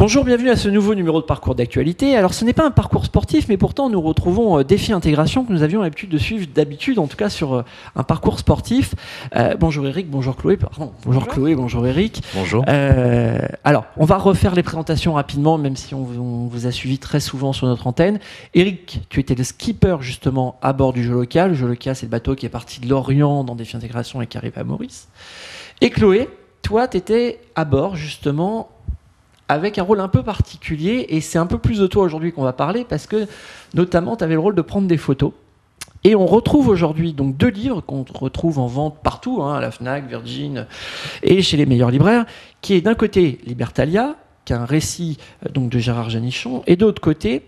Bonjour, bienvenue à ce nouveau numéro de Parcours d'actualité. Alors ce n'est pas un parcours sportif, mais pourtant nous retrouvons Défi Intégration que nous avions l'habitude de suivre d'habitude, en tout cas sur un parcours sportif. Bonjour Eric, bonjour Chloé, pardon. Bonjour Chloé, bonjour Eric. Bonjour. Alors on va refaire les présentations rapidement, même si on vous a suivi très souvent sur notre antenne. Eric, tu étais le skipper justement à bord du Joloca. Le Joloca, c'est le bateau qui est parti de Lorient dans Défi Intégration et qui arrive à Maurice. Et Chloé, toi tu étais à bord justement avec un rôle un peu particulier, et c'est un peu plus de toi aujourd'hui qu'on va parler, parce que notamment tu avais le rôle de prendre des photos. Et on retrouve aujourd'hui donc 2 livres qu'on retrouve en vente partout, à la Fnac, Virgin et chez les meilleurs libraires, qui est d'un côté Libertalia, qui est un récit donc de Gérard Janichon, et d'autre côté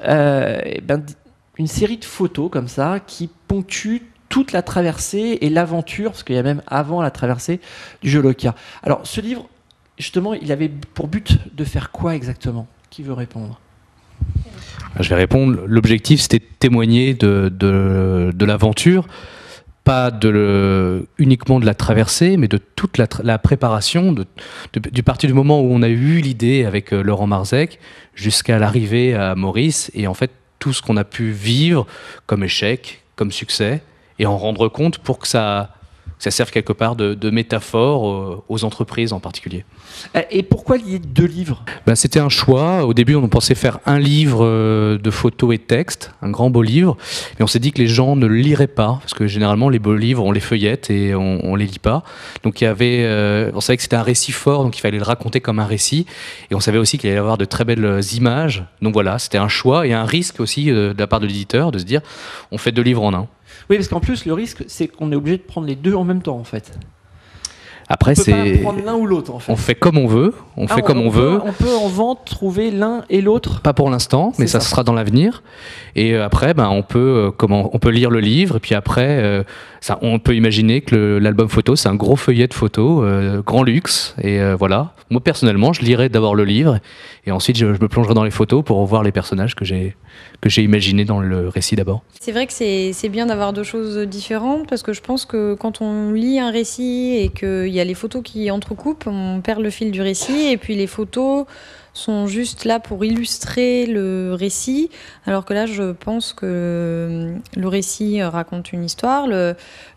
une série de photos comme ça qui ponctuent toute la traversée et l'aventure, parce qu'il y a même avant la traversée du Joloca. Alors ce livre, justement, il avait pour but de faire quoi exactement? Qui veut répondre? Je vais répondre. L'objectif, c'était de témoigner de l'aventure, pas uniquement de la traversée, mais de toute la préparation, du parti du moment où on a eu l'idée avec Laurent Marzec jusqu'à l'arrivée à Maurice, et en fait tout ce qu'on a pu vivre comme échec, comme succès, et en rendre compte pour que ça serve quelque part de métaphore aux entreprises en particulier. Et pourquoi lier 2 livres? C'était un choix. Au début, on pensait faire un livre de photos et textes, un grand beau livre, mais on s'est dit que les gens ne le liraient pas, parce que généralement, les beaux livres, on les feuillette et on les lit pas. Donc on savait que c'était un récit fort, donc il fallait le raconter comme un récit, et on savait aussi qu'il allait y avoir de très belles images. Donc voilà, c'était un choix et un risque aussi de la part de l'éditeur de se dire, on fait 2 livres en un. Oui, parce qu'en plus, le risque, c'est qu'on est obligé de prendre les 2 en même temps, en fait. Après, on peut pas prendre l'un ou l'autre, en fait. On fait comme on veut. On peut en vente trouver l'un et l'autre. Pas pour l'instant, mais ça sera dans l'avenir. Et après, on peut lire le livre. Et puis après, on peut imaginer que l'album photo, c'est un gros feuillet de photos, grand luxe. Et voilà. Moi, personnellement, je lirai d'abord le livre. Et ensuite, je me plongerai dans les photos pour revoir les personnages que j'ai imaginés dans le récit d'abord. C'est vrai que c'est bien d'avoir 2 choses différentes, parce que je pense que quand on lit un récit et qu'il y a les photos qui entrecoupent, on perd le fil du récit, et puis les photos sont juste là pour illustrer le récit, alors que là je pense que le récit raconte une histoire,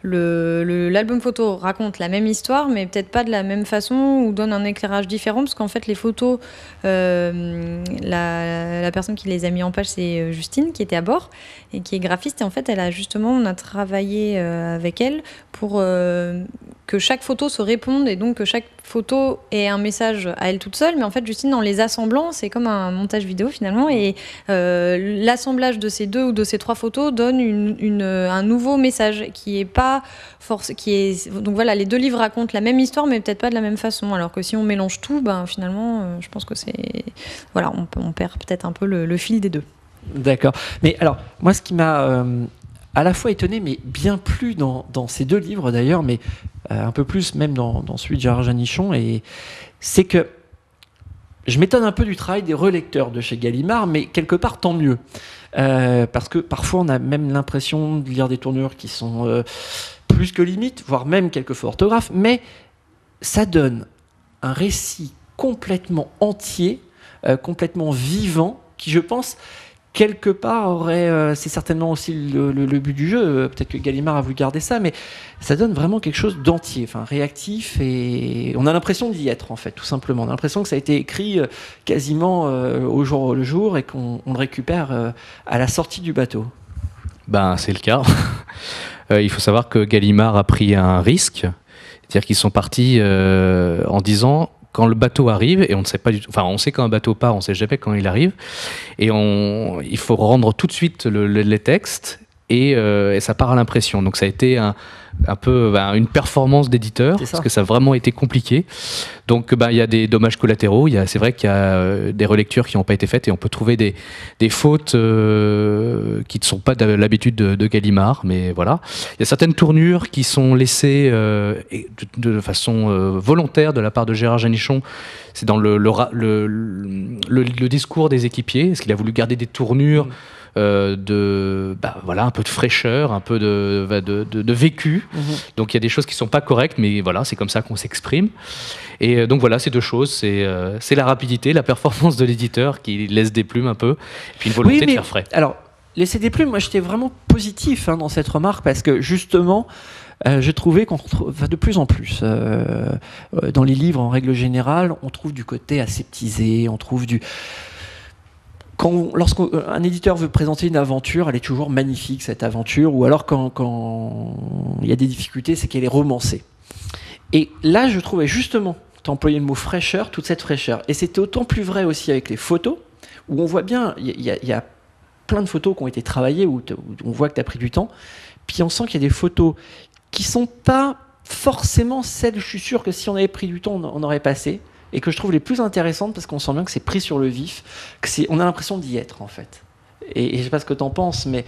l'album photo raconte la même histoire, mais peut-être pas de la même façon, ou donne un éclairage différent, parce qu'en fait les photos, la personne qui les a mis en page, c'est Justine, qui était à bord et qui est graphiste, et en fait on a travaillé avec elle pour que chaque photo se réponde, et donc que chaque photo ait un message à elle toute seule, mais en fait Justine, en les assemblant, c'est comme un montage vidéo finalement, et l'assemblage de ces 2 ou de ces 3 photos donne un nouveau message qui est pas donc voilà, les 2 livres racontent la même histoire, mais peut-être pas de la même façon, alors que si on mélange tout, finalement je pense que voilà, on perd peut-être un peu le fil des 2. D'accord. Mais alors moi, ce qui m'a à la fois étonné, mais bien plus dans ces 2 livres d'ailleurs, mais un peu plus même dans celui de Gérard Janichon, et c'est que je m'étonne un peu du travail des relecteurs de chez Gallimard, mais quelque part tant mieux, parce que parfois on a même l'impression de lire des tournures qui sont plus que limites, voire même quelques fois orthographes, mais ça donne un récit complètement entier, complètement vivant, qui je pense quelque part c'est certainement aussi le but du jeu, peut-être que Gallimard a voulu garder ça, mais ça donne vraiment quelque chose d'entier, réactif, et on a l'impression d'y être, en fait, tout simplement. On a l'impression que ça a été écrit quasiment au jour le jour, et qu'on le récupère à la sortie du bateau. C'est le cas. Il faut savoir que Gallimard a pris un risque, c'est-à-dire qu'ils sont partis en disant, quand le bateau arrive, et on ne sait pas du tout, on sait quand un bateau part, on ne sait jamais quand il arrive, et il faut rendre tout de suite les textes, et ça part à l'impression. Donc ça a été un peu une performance d'éditeur, parce que ça a vraiment été compliqué. Donc il y a des dommages collatéraux, c'est vrai qu'il y a des relectures qui n'ont pas été faites, et on peut trouver des fautes qui ne sont pas de l'habitude de Gallimard, mais voilà. Il y a certaines tournures qui sont laissées de façon volontaire de la part de Gérard Janichon. C'est dans le discours des équipiers, parce qu'il a voulu garder des tournures voilà, un peu de fraîcheur, un peu de vécu. Donc il y a des choses qui sont pas correctes, mais voilà, c'est comme ça qu'on s'exprime. Et donc voilà, ces deux choses, c'est la rapidité, la performance de l'éditeur qui laisse des plumes un peu, et puis une volonté de faire frais. Alors, laisser des plumes, moi j'étais vraiment positif dans cette remarque, parce que justement, je trouvais qu'on retrouve de plus en plus dans les livres en règle générale, on trouve du côté aseptisé, on trouve du... Lorsqu'un éditeur veut présenter une aventure, elle est toujours magnifique cette aventure, ou alors quand il y a des difficultés, c'est qu'elle est romancée. Et là, je trouvais justement, tu as employé le mot fraîcheur, toute cette fraîcheur. Et c'était autant plus vrai aussi avec les photos, où on voit bien, il y a plein de photos qui ont été travaillées, où on voit que tu as pris du temps, puis on sent qu'il y a des photos qui sont pas forcément celles, je suis sûr que si on avait pris du temps, on aurait passé, et que je trouve les plus intéressantes, parce qu'on sent bien que c'est pris sur le vif, on a l'impression d'y être, en fait. Et je sais pas ce que tu en penses, mais...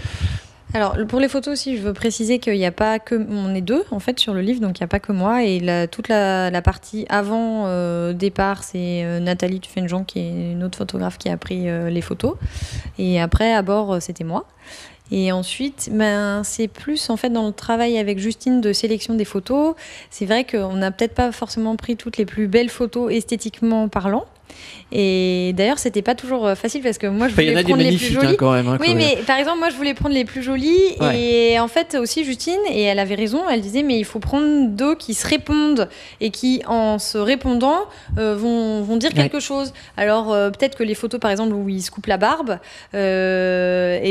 Alors, pour les photos aussi, je veux préciser qu'il n'y a pas que... On est deux, en fait, sur le livre, donc il n'y a pas que moi. Et toute la partie avant départ, c'est Nathalie Tufenjean, qui est une autre photographe qui a pris les photos. Et après, à bord, c'était moi. Et ensuite, c'est plus en fait dans le travail avec Justine de sélection des photos. C'est vrai qu'on n'a peut-être pas forcément pris toutes les plus belles photos esthétiquement parlant. Et d'ailleurs, c'était pas toujours facile parce que moi je voulais prendre les plus jolies. Quand même, oui, mais par exemple, moi je voulais prendre les plus jolies. Ouais. Et en fait, aussi Justine, et elle avait raison, elle disait mais il faut prendre deux qui se répondent et qui, en se répondant, vont dire quelque chose. Alors peut-être que les photos, par exemple, où il se coupe la barbe, c'est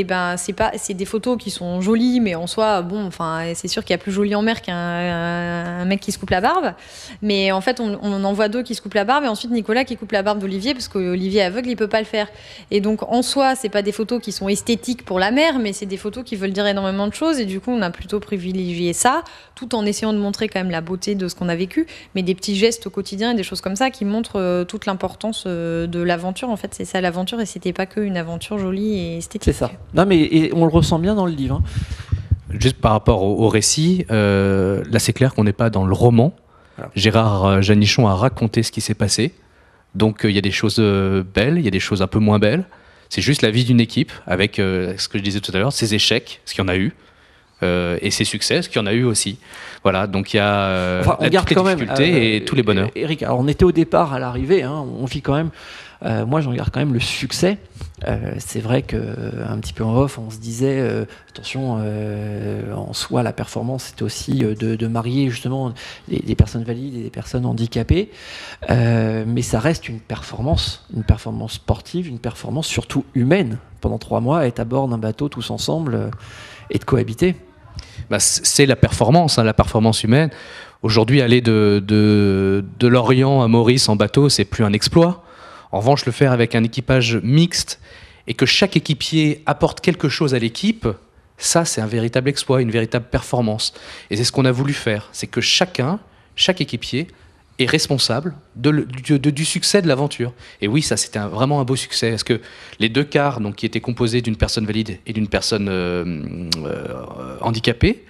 des photos qui sont jolies, mais en soi, bon, enfin, c'est sûr qu'il y a plus joli en mer qu'un mec qui se coupe la barbe. Mais en fait, on en voit deux qui se coupent la barbe, et ensuite Nicolas qui coupe la barbe d'Olivier, parce qu'Olivier est aveugle, il peut pas le faire. Et donc en soi, c'est pas des photos qui sont esthétiques pour la mer, mais c'est des photos qui veulent dire énormément de choses, et du coup on a plutôt privilégié ça, tout en essayant de montrer quand même la beauté de ce qu'on a vécu, mais des petits gestes au quotidien et des choses comme ça qui montrent toute l'importance de l'aventure. En fait, c'est ça l'aventure, et c'était pas qu'une aventure jolie et esthétique. C'est ça. Non, mais on le ressent bien dans le livre. Juste par rapport au récit, là c'est clair qu'on n'est pas dans le roman. Alors. Gérard Janichon a raconté ce qui s'est passé. Donc il y a des choses belles, il y a des choses un peu moins belles. C'est juste la vie d'une équipe avec ce que je disais tout à l'heure, ses échecs, ce qu'il y en a eu, et ses succès, ce qu'il y en a eu aussi. Voilà, donc il y a on garde toutes les difficultés et tous les bonheurs. Eric, alors on était au départ à l'arrivée, on vit quand même. Moi, j'en garde quand même le succès. C'est vrai qu'un petit peu en off, on se disait attention, en soi, la performance, c'était aussi de marier justement des personnes valides et des personnes handicapées. Mais ça reste une performance sportive, une performance surtout humaine. Pendant 3 mois, être à bord d'un bateau tous ensemble et de cohabiter. C'est la performance humaine. Aujourd'hui, aller de Lorient à Maurice en bateau, c'est plus un exploit. En revanche, le faire avec un équipage mixte et que chaque équipier apporte quelque chose à l'équipe, ça, c'est un véritable exploit, une véritable performance. Et c'est ce qu'on a voulu faire. C'est que chaque équipier est responsable du succès de l'aventure. Et oui, ça, c'était vraiment un beau succès. Parce que les 2 quarts, donc, qui étaient composés d'une personne valide et d'une personne handicapée,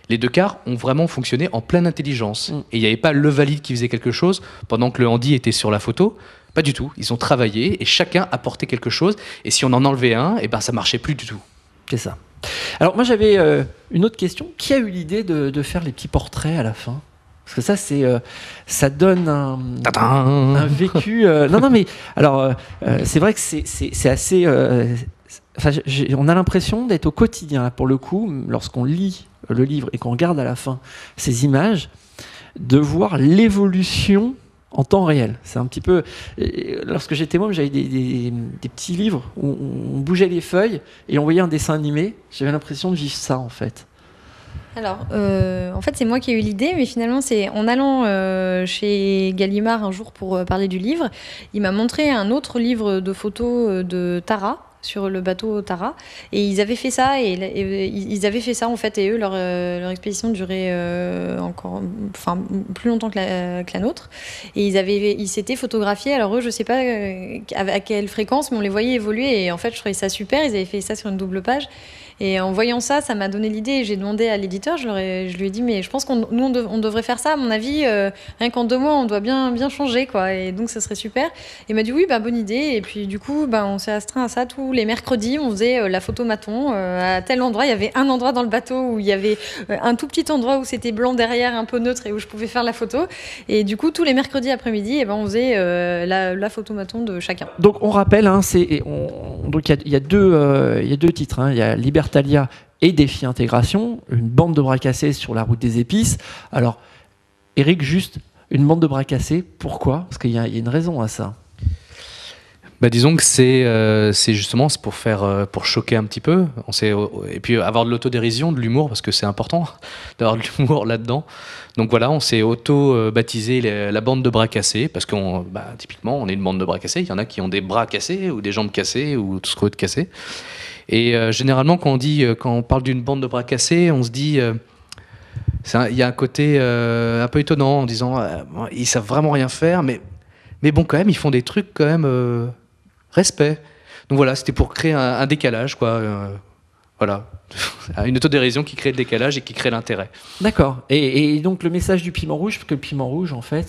les 2 quarts ont vraiment fonctionné en pleine intelligence. Et il n'y avait pas le valide qui faisait quelque chose pendant que le handi était sur la photo. Pas du tout. Ils ont travaillé et chacun apportait quelque chose. Et si on en enlevait un, ça marchait plus du tout. C'est ça. Alors moi j'avais une autre question. Qui a eu l'idée de faire les petits portraits à la fin ? Parce que ça donne un vécu. Non mais alors c'est vrai que c'est assez. On a l'impression d'être au quotidien là, pour le coup, lorsqu'on lit le livre et qu'on regarde à la fin ces images, de voir l'évolution en temps réel. C'est un petit peu... Lorsque j'étais môme, j'avais des petits livres où on bougeait les feuilles et on voyait un dessin animé. J'avais l'impression de vivre ça, en fait. Alors, en fait, c'est moi qui ai eu l'idée, mais finalement, c'est en allant chez Gallimard un jour pour parler du livre, il m'a montré un autre livre de photos de Tara, sur le bateau Tara, et ils avaient fait ça, en fait, et eux leur expédition durait plus longtemps que la nôtre, et ils s'étaient photographiés. Alors eux, je sais pas à quelle fréquence, mais on les voyait évoluer, et en fait je trouvais ça super. Ils avaient fait ça sur une double page, et en voyant ça m'a donné l'idée, et j'ai demandé à l'éditeur, je lui ai dit mais je pense qu'on devrait faire ça, à mon avis, rien qu'en 2 mois on doit bien changer, quoi, et donc ça serait super. Et il m'a dit oui, bonne idée, et puis du coup on s'est astreint à ça tous les mercredis, on faisait la photomaton. À tel endroit, il y avait un endroit dans le bateau où il y avait un tout petit endroit où c'était blanc derrière, un peu neutre et où je pouvais faire la photo. Et du coup, tous les mercredis après-midi, on faisait la photomaton de chacun. Donc on rappelle, hein, donc il y a deux titres. Hein. Il y a Libertalia et Défi Intégration, une bande de bras cassés sur la route des épices. Alors, Eric, juste une bande de bras cassés, pourquoi ? Parce qu'il y a une raison à ça. Disons que c'est justement pour choquer un petit peu. Et puis avoir de l'autodérision, de l'humour, parce que c'est important d'avoir de l'humour là-dedans. Donc voilà, on s'est auto-baptisé la bande de bras cassés, parce qu'on typiquement, on est une bande de bras cassés. Il y en a qui ont des bras cassés, ou des jambes cassées, ou tout ce qu'on veut de cassé. Et généralement, quand on parle d'une bande de bras cassés, on se dit... il y a un côté un peu étonnant, en disant ils savent vraiment rien faire, mais bon, quand même, ils font des trucs quand même... respect. Donc voilà, c'était pour créer un décalage, quoi. Voilà. Une autodérision qui crée le décalage et qui crée l'intérêt. D'accord. Et donc le message du piment rouge, parce que le piment rouge, en fait,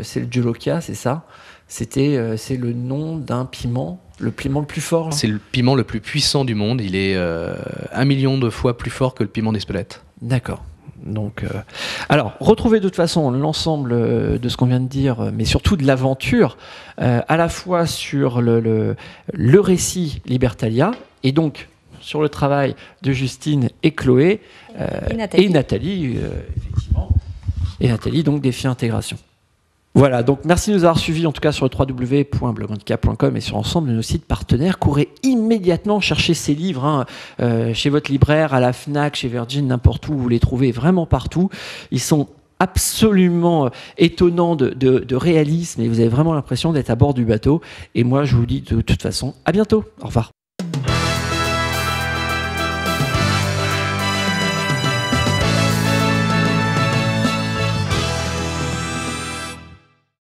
c'est le Jolokia, c'est ça. C'est le nom d'un piment, le piment le plus fort. Là. C'est le piment le plus puissant du monde. Il est 1 million de fois plus fort que le piment d'Espelette. D'accord. Donc, alors, retrouvez de toute façon l'ensemble de ce qu'on vient de dire, mais surtout de l'aventure, à la fois sur le récit Libertalia, et donc sur le travail de Justine et Chloé, et Nathalie, effectivement, et Nathalie, donc Défi Intégration. Voilà, donc merci de nous avoir suivis en tout cas sur le www.bloghandicap.com et sur l'ensemble de nos sites partenaires. Courez immédiatement chercher ces livres chez votre libraire, à la FNAC, chez Virgin, n'importe où, vous les trouvez vraiment partout. Ils sont absolument étonnants de réalisme et vous avez vraiment l'impression d'être à bord du bateau. Et moi je vous dis de toute façon à bientôt, au revoir.